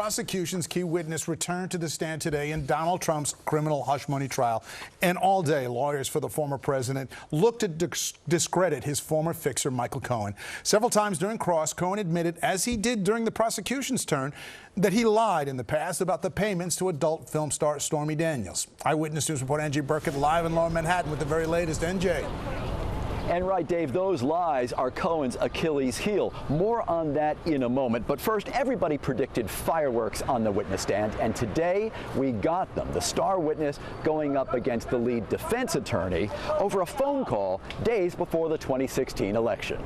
prosecution's key witness returned to the stand today in Donald Trump's criminal hush money trial. And all day, lawyers for the former president looked to discredit his former fixer, Michael Cohen. Several times during cross, Cohen admitted, as he did during the prosecution's turn, that he lied in the past about the payments to adult film star Stormy Daniels. Eyewitness News reporter Burkett live in Lower Manhattan with the very latest. NJ. And right, Dave, those lies are Cohen's Achilles heel. More on that in a moment. But first, everybody predicted fireworks on the witness stand, and today we got them. The star witness going up against the lead defense attorney over a phone call days before the 2016 election.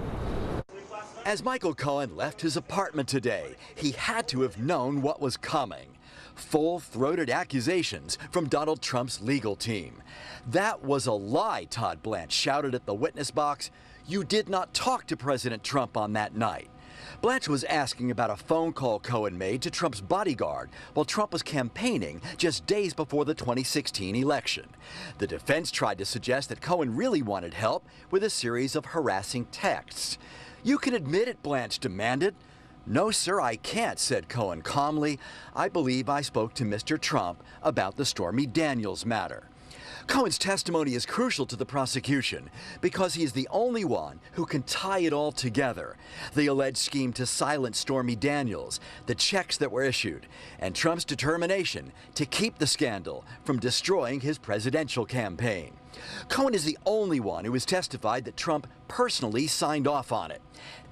As Michael Cohen left his apartment today, he had to have known what was coming. Full-throated accusations from Donald Trump's legal team. That was a lie, Todd Blanche shouted at the witness box. You did not talk to President Trump on that night. Blanche was asking about a phone call Cohen made to Trump's bodyguard while Trump was campaigning just days before the 2016 election. The defense tried to suggest that Cohen really wanted help with a series of harassing texts. You can admit it, Blanche demanded. No, sir, I can't, said Cohen calmly. I believe I spoke to Mr. Trump about the Stormy Daniels matter. Cohen's testimony is crucial to the prosecution because he is the only one who can tie it all together. The alleged scheme to silence Stormy Daniels, the checks that were issued, and Trump's determination to keep the scandal from destroying his presidential campaign. Cohen is the only one who has testified that Trump personally signed off on it.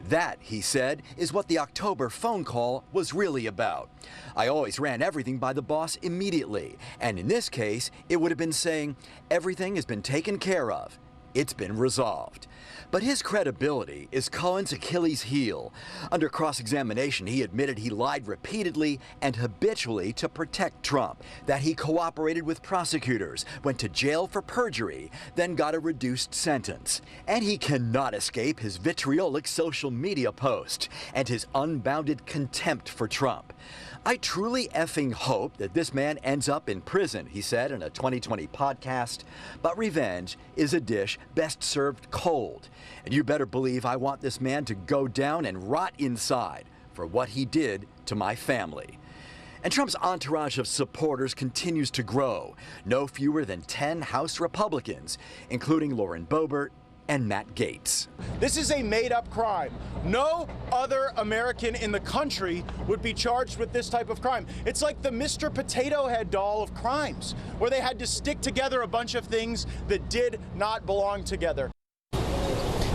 That, he said, is what the October phone call was really about. I always ran everything by the boss immediately, and in this case, it would have been saying, everything has been taken care of. It's been resolved. But his credibility is Cohen's Achilles heel. Under cross-examination, he admitted he lied repeatedly and habitually to protect Trump, that he cooperated with prosecutors, went to jail for perjury, then got a reduced sentence. And he cannot escape his vitriolic social media post and his unbounded contempt for Trump. I truly effing hope that this man ends up in prison, he said in a 2020 podcast. But revenge is a dish best served cold. And you better believe I want this man to go down and rot inside for what he did to my family. And Trump's entourage of supporters continues to grow. No fewer than 10 House Republicans, including Lauren Boebert and Matt Gaetz. This is a made-up crime. No other American in the country would be charged with this type of crime. It's like the Mr. Potato Head doll of crimes, where they had to stick together a bunch of things that did not belong together.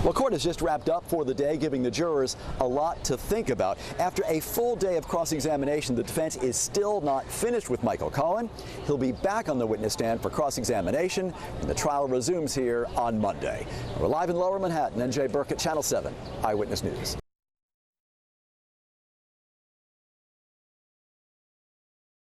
Well, court has just wrapped up for the day, giving the jurors a lot to think about. After a full day of cross-examination, the defense is still not finished with Michael Cohen. He'll be back on the witness stand for cross-examination when the trial resumes here on Monday. We're live in Lower Manhattan. NJ Burkett, Channel 7, Eyewitness News.